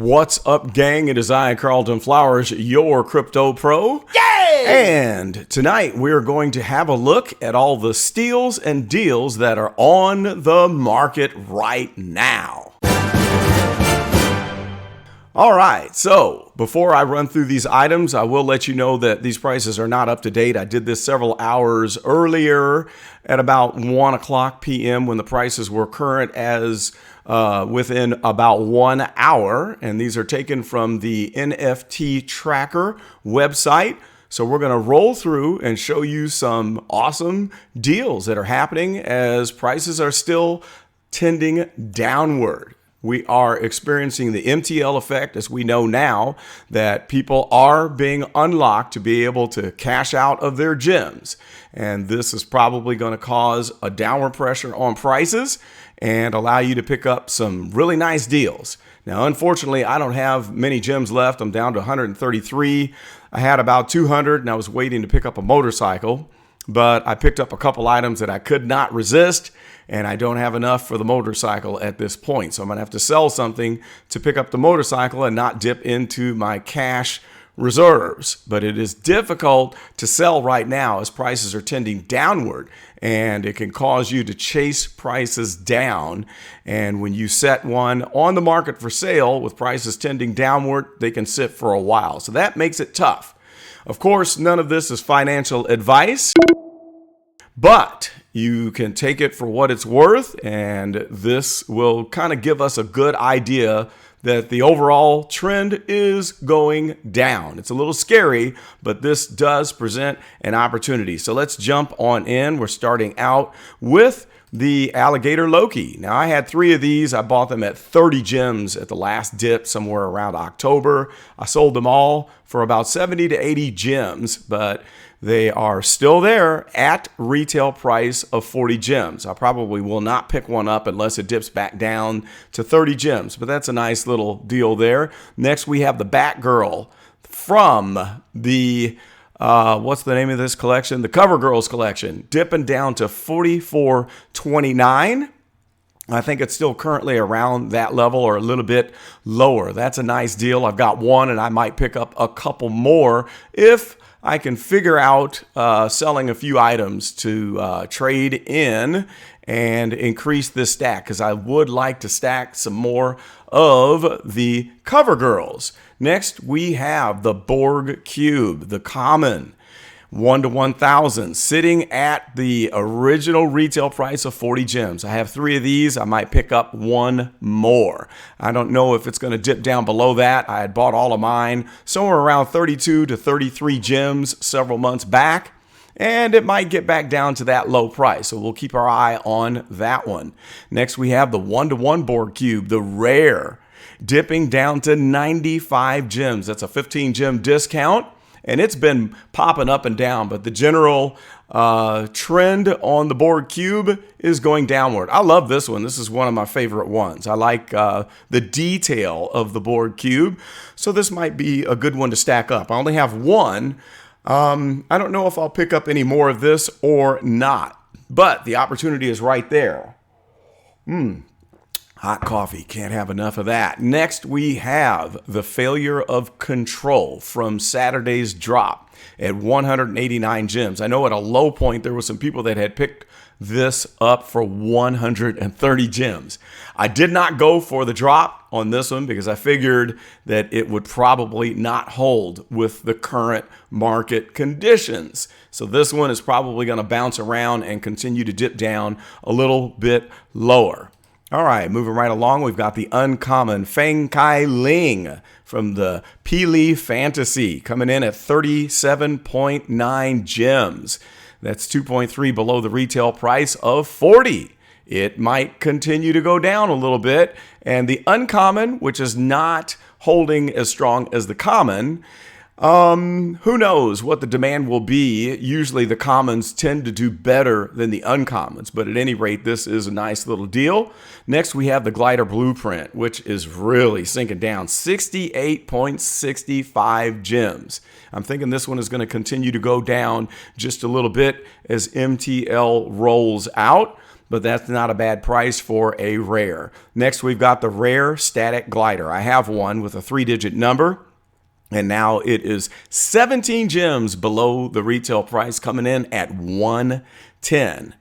What's up, gang? It is I, Carlton Flowers, your crypto pro. Yay! And tonight we're going to have a look at all the steals and deals that are on the market right now. All right, so before I run through these items, I will let you know that these prices are not up to date. I did this several hours earlier at about 1 o'clock p.m. when the prices were current as within about 1 hour. And these are taken from the NFT tracker website. So we're going to roll through and show you some awesome deals that are happening as prices are still tending downward. We are experiencing the MTL effect, as we know now that people are being unlocked to be able to cash out of their gems. And this is probably going to cause a downward pressure on prices and allow you to pick up some really nice deals. Now, unfortunately, I don't have many gems left. I'm down to 133. I had about 200 and I was waiting to pick up a motorcycle, but I picked up a couple items that I could not resist. And I don't have enough for the motorcycle at this point. So I'm going to have to sell something to pick up the motorcycle and not dip into my cash reserves. But it is difficult to sell right now as prices are tending downward. And it can cause you to chase prices down. And when you set one on the market for sale with prices tending downward, they can sit for a while. So that makes it tough. Of course, none of this is financial advice, but you can take it for what it's worth, and this will kind of give us a good idea that the overall trend is going down. It's a little scary, but this does present an opportunity. So let's jump on in. We're starting out with the Alligator Loki. Now, I had 3 of these. I bought them at 30 gems at the last dip somewhere around October. I sold them all for about 70 to 80 gems, but they are still there at retail price of 40 gems. I probably will not pick one up unless it dips back down to 30 gems, but that's a nice little deal there. Next, we have the Batgirl from the what's the name of this collection? The Cover Girls collection, dipping down to 44.29. I think it's still currently around that level or a little bit lower. That's a nice deal. I've got one and I might pick up a couple more if I can figure out selling a few items to trade in and increase this stack, because I would like to stack some more of the Cover Girls. Next, we have the Borg Cube, the common 1 to 1,000, sitting at the original retail price of 40 gems. I have 3 of these. I might pick up one more. I don't know if it's going to dip down below that. I had bought all of mine somewhere around 32 to 33 gems several months back, and it might get back down to that low price. So we'll keep our eye on that one. Next, we have the 1-to-1 Borg Cube, the rare, dipping down to 95 gems. That's a 15 gem discount. And it's been popping up and down, but the general trend on the Borg Cube is going downward. I love this one. This is one of my favorite ones. I like the detail of the Borg Cube, so this might be a good one to stack up. I only have one. I don't know if I'll pick up any more of this or not, but the opportunity is right there. Hot coffee, can't have enough of that. Next, we have the Failure of Control from Saturday's drop at 189 gems. I know at a low point, there were some people that had picked this up for 130 gems. I did not go for the drop on this one because I figured that it would probably not hold with the current market conditions. So this one is probably going to bounce around and continue to dip down a little bit lower. All right, moving right along, we've got the uncommon Feng Kai Ling from the Pili Fantasy coming in at 37.9 gems. That's 2.3 below the retail price of 40. It might continue to go down a little bit. And the uncommon, which is not holding as strong as the common, who knows what the demand will be. Usually the commons tend to do better than the uncommons, but at any rate, this is a nice little deal. Next, we have the Glider Blueprint, which is really sinking down, 68.65 gems. I'm thinking this one is going to continue to go down just a little bit as MTL rolls out. but that's not a bad price for a rare. Next, we've got the rare static glider. I have one with a 3-digit number, and now it is 17 gems below the retail price, coming in at 110.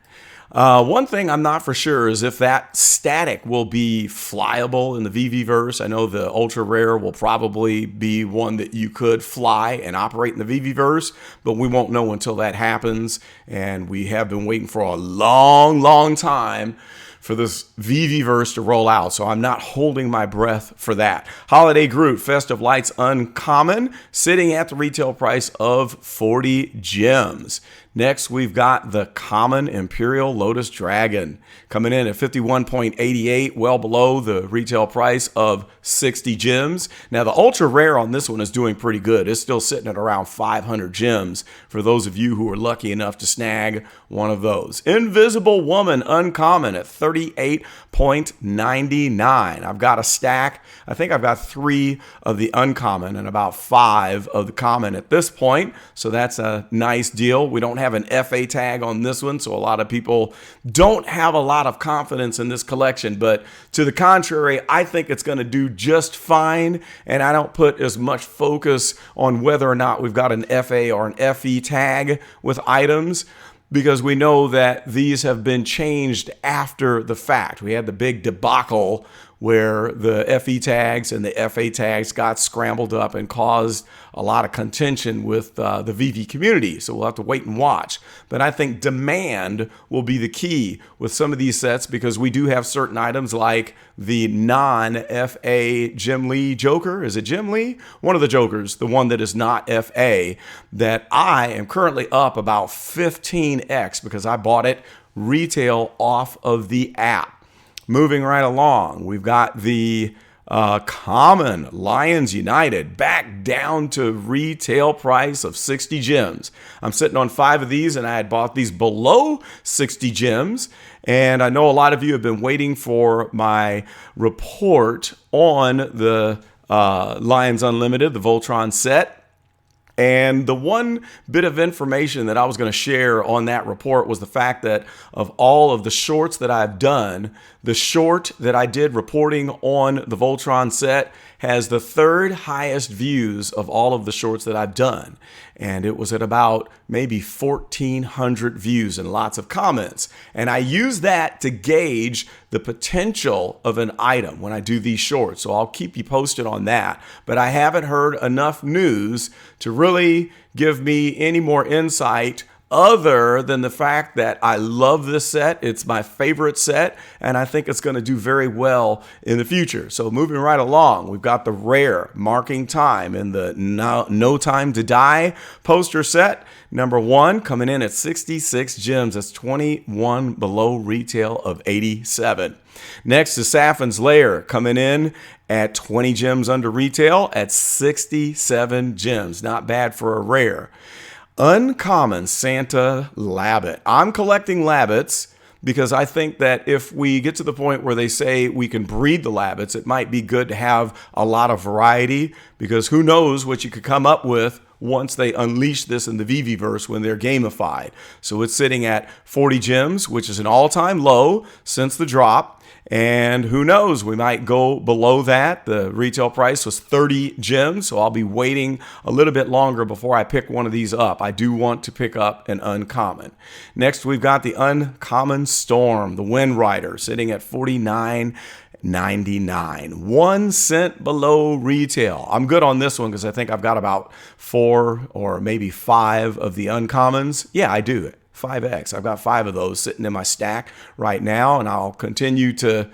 One thing I'm not for sure is if that static will be flyable in the VeVeVerse. I know the ultra rare will probably be one that you could fly and operate in the VeVeVerse, but we won't know until that happens. And we have been waiting for a long time for this VeVeVerse to roll out, so I'm not holding my breath for that. Holiday Groot, Festive Lights Uncommon, sitting at the retail price of 40 gems. Next, we've got the common Imperial Lotus Dragon coming in at 51.88, well below the retail price of 60 gems. Now, the ultra rare on this one is doing pretty good. It's still sitting at around 500 gems for those of you who are lucky enough to snag one of those. Invisible Woman Uncommon at 38.99. I've got a stack. I think I've got 3 of the uncommon and about 5 of the common at this point, so that's a nice deal. We don't have an FA tag on this one, so a lot of people don't have a lot of confidence in this collection, but to the contrary, I think it's going to do just fine, and I don't put as much focus on whether or not we've got an FA or an FE tag with items, because we know that these have been changed after the fact. We had the big debacle where the FE tags and the FA tags got scrambled up and caused a lot of contention with the VeVe community. So we'll have to wait and watch. But I think demand will be the key with some of these sets, because we do have certain items like the non-FA Jim Lee Joker. Is it Jim Lee? One of the Jokers, the one that is not FA, that I am currently up about 15x because I bought it retail off of the app. Moving right along, we've got the common Lions United back down to retail price of 60 gems. I'm sitting on 5 of these, and I had bought these below 60 gems. And I know a lot of you have been waiting for my report on the Lions Unlimited, the Voltron set. And the one bit of information that I was going to share on that report was the fact that of all of the shorts that I've done, the short that I did reporting on the Voltron set has the 3rd highest views of all of the shorts that I've done. And it was at about maybe 1,400 views and lots of comments. And I use that to gauge the potential of an item when I do these shorts. So I'll keep you posted on that. But I haven't heard enough news to really give me any more insight other than the fact that I love this set. It's my favorite set, and I think it's going to do very well in the future. So moving right along, we've got the rare Marking Time in the No Time to Die poster set. Number 1 coming in at 66 gems. That's 21 below retail of 87. Next is Saffins Lair coming in at 20 gems under retail at 67 gems. Not bad for a rare. Uncommon Santa Labbit. I'm collecting Labbits because I think that if we get to the point where they say we can breed the Labbits, it might be good to have a lot of variety, because who knows what you could come up with once they unleash this in the VeVeVerse when they're gamified. So it's sitting at 40 gems, which is an all-time low since the drop. And who knows, we might go below that. The retail price was 30 gems, so I'll be waiting a little bit longer before I pick one of these up. I do want to pick up an uncommon. Next, we've got the Uncommon Storm, the Wind Rider, sitting at 49.99, 1 cent below retail. I'm good on this one because I think I've got about 4 or maybe 5 of the uncommons. Yeah, I do. 5X. I've got 5 of those sitting in my stack right now, and I'll continue to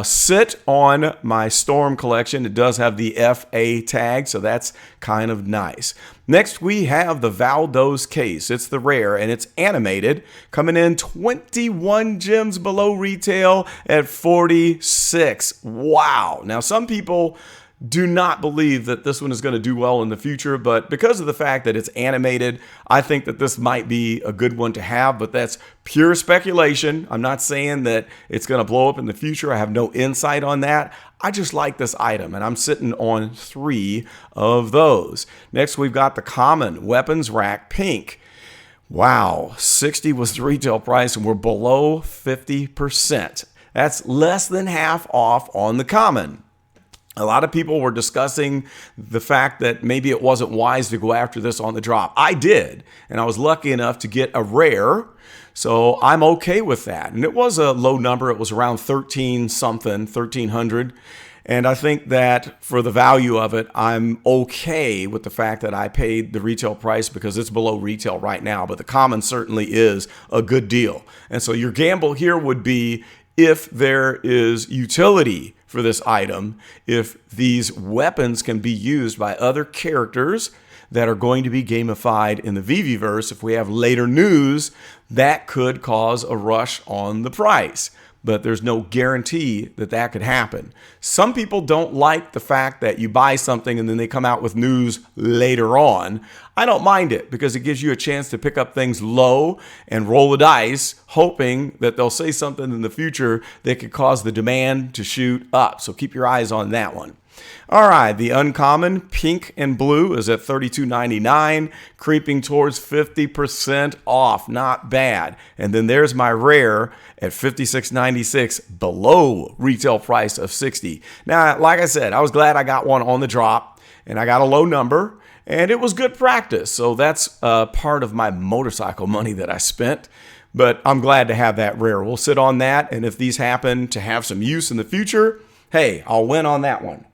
sit on my Storm collection. It does have the FA tag, so that's kind of nice. Next, we have the Valdos case. It's the rare, and it's animated, coming in 21 gems below retail at 46. Wow. Now, some people do not believe that this one is going to do well in the future, but because of the fact that it's animated, I think that this might be a good one to have, but that's pure speculation. I'm not saying that it's going to blow up in the future. I have no insight on that. I just like this item, and I'm sitting on 3 of those. Next, we've got the common Weapons Rack Pink. Wow, 60 was the retail price and we're below 50%. That's less than half off on the common. A lot of people were discussing the fact that maybe it wasn't wise to go after this on the drop. I did, and I was lucky enough to get a rare, so I'm okay with that. And it was a low number. It was around 13 something, 1300. And I think that for the value of it, I'm okay with the fact that I paid the retail price because it's below retail right now. But the common certainly is a good deal. And so your gamble here would be if there is utility for this item, if these weapons can be used by other characters that are going to be gamified in the VeVeverse. If we have later news, that could cause a rush on the price. But there's no guarantee that that could happen. Some people don't like the fact that you buy something and then they come out with news later on. I don't mind it because it gives you a chance to pick up things low and roll the dice, hoping that they'll say something in the future that could cause the demand to shoot up. So keep your eyes on that one. All right, the uncommon pink and blue is at $32.99, creeping towards 50% off. Not bad. And then there's my rare at $56.96, below retail price of $60. Now, like I said, I was glad I got one on the drop, and I got a low number, and it was good practice. So that's part of my motorcycle money that I spent. But I'm glad to have that rare. We'll sit on that, and if these happen to have some use in the future, hey, I'll win on that one.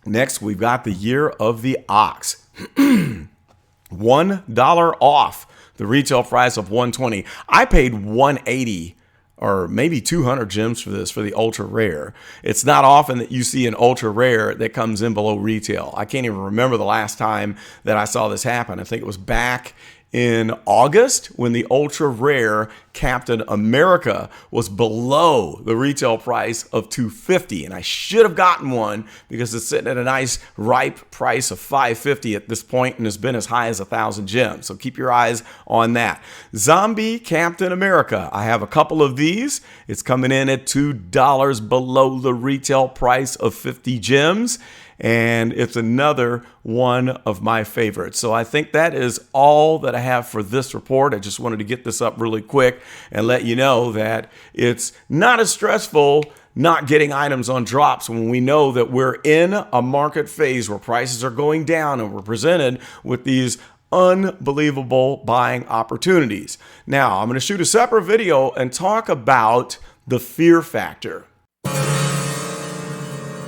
Next, we've got the Year of the Ox. $1 off the retail price of $120. I paid $180 or maybe 200 gems for this, for the ultra rare. It's not often that you see an ultra rare that comes in below retail. I can't even remember the last time that I saw this happen. I think it was back in August when the ultra rare Captain America was below the retail price of $250, and I should have gotten one because it's sitting at a nice ripe price of $550 at this point and has been as high as 1,000 gems. So keep your eyes on that. Zombie Captain America. I have a couple of these. It's coming in at $2 below the retail price of 50 gems. And it's another one of my favorites. So I think that is all that I have for this report. I just wanted to get this up really quick and let you know that it's not as stressful not getting items on drops when we know that we're in a market phase where prices are going down and we're presented with these unbelievable buying opportunities. Now, I'm going to shoot a separate video and talk about the fear factor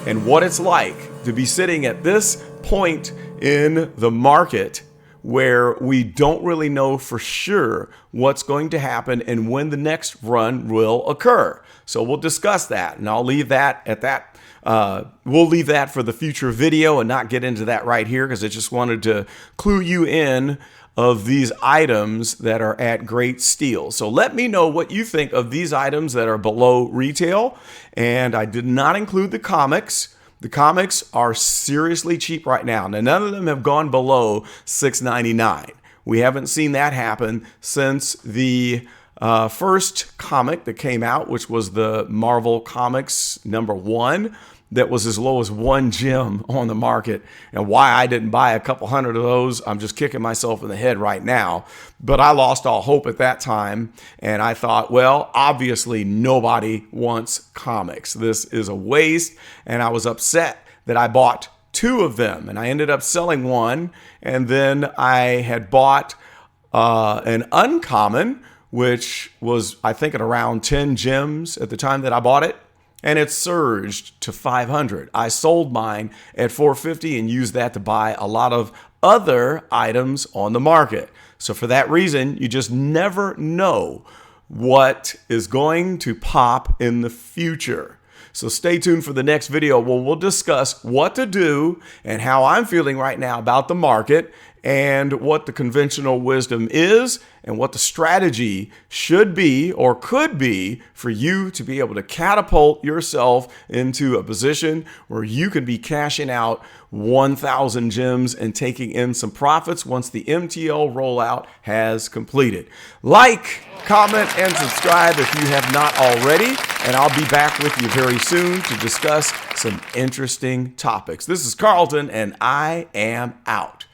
and what it's like to be sitting at this point in the market where we don't really know for sure what's going to happen and when the next run will occur. So we'll discuss that, and I'll leave that at that. We'll leave that for the future video and not get into that right here because I just wanted to clue you in of these items that are at great steal. So let me know what you think of these items that are below retail. And I did not include the comics. The comics are seriously cheap right now. Now, none of them have gone below $6.99. We haven't seen that happen since the first comic that came out, which was the Marvel Comics #1. That was as low as 1 gem on the market. And why I didn't buy a couple hundred of those, I'm just kicking myself in the head right now. But I lost all hope at that time. And I thought, well, obviously nobody wants comics. This is a waste. And I was upset that I bought 2 of them. And I ended up selling one. And then I had bought an uncommon, which was, I think, at around 10 gems at the time that I bought it. And it surged to 500. I sold mine at 450 and used that to buy a lot of other items on the market. So for that reason, you just never know what is going to pop in the future. So stay tuned for the next video where we'll discuss what to do and how I'm feeling right now about the market and what the conventional wisdom is and what the strategy should be or could be for you to be able to catapult yourself into a position where you can be cashing out 1,000 gems and taking in some profits once the MTL rollout has completed. Like, comment, and subscribe if you have not already, and I'll be back with you very soon to discuss some interesting topics. This is Carlton, and I am out.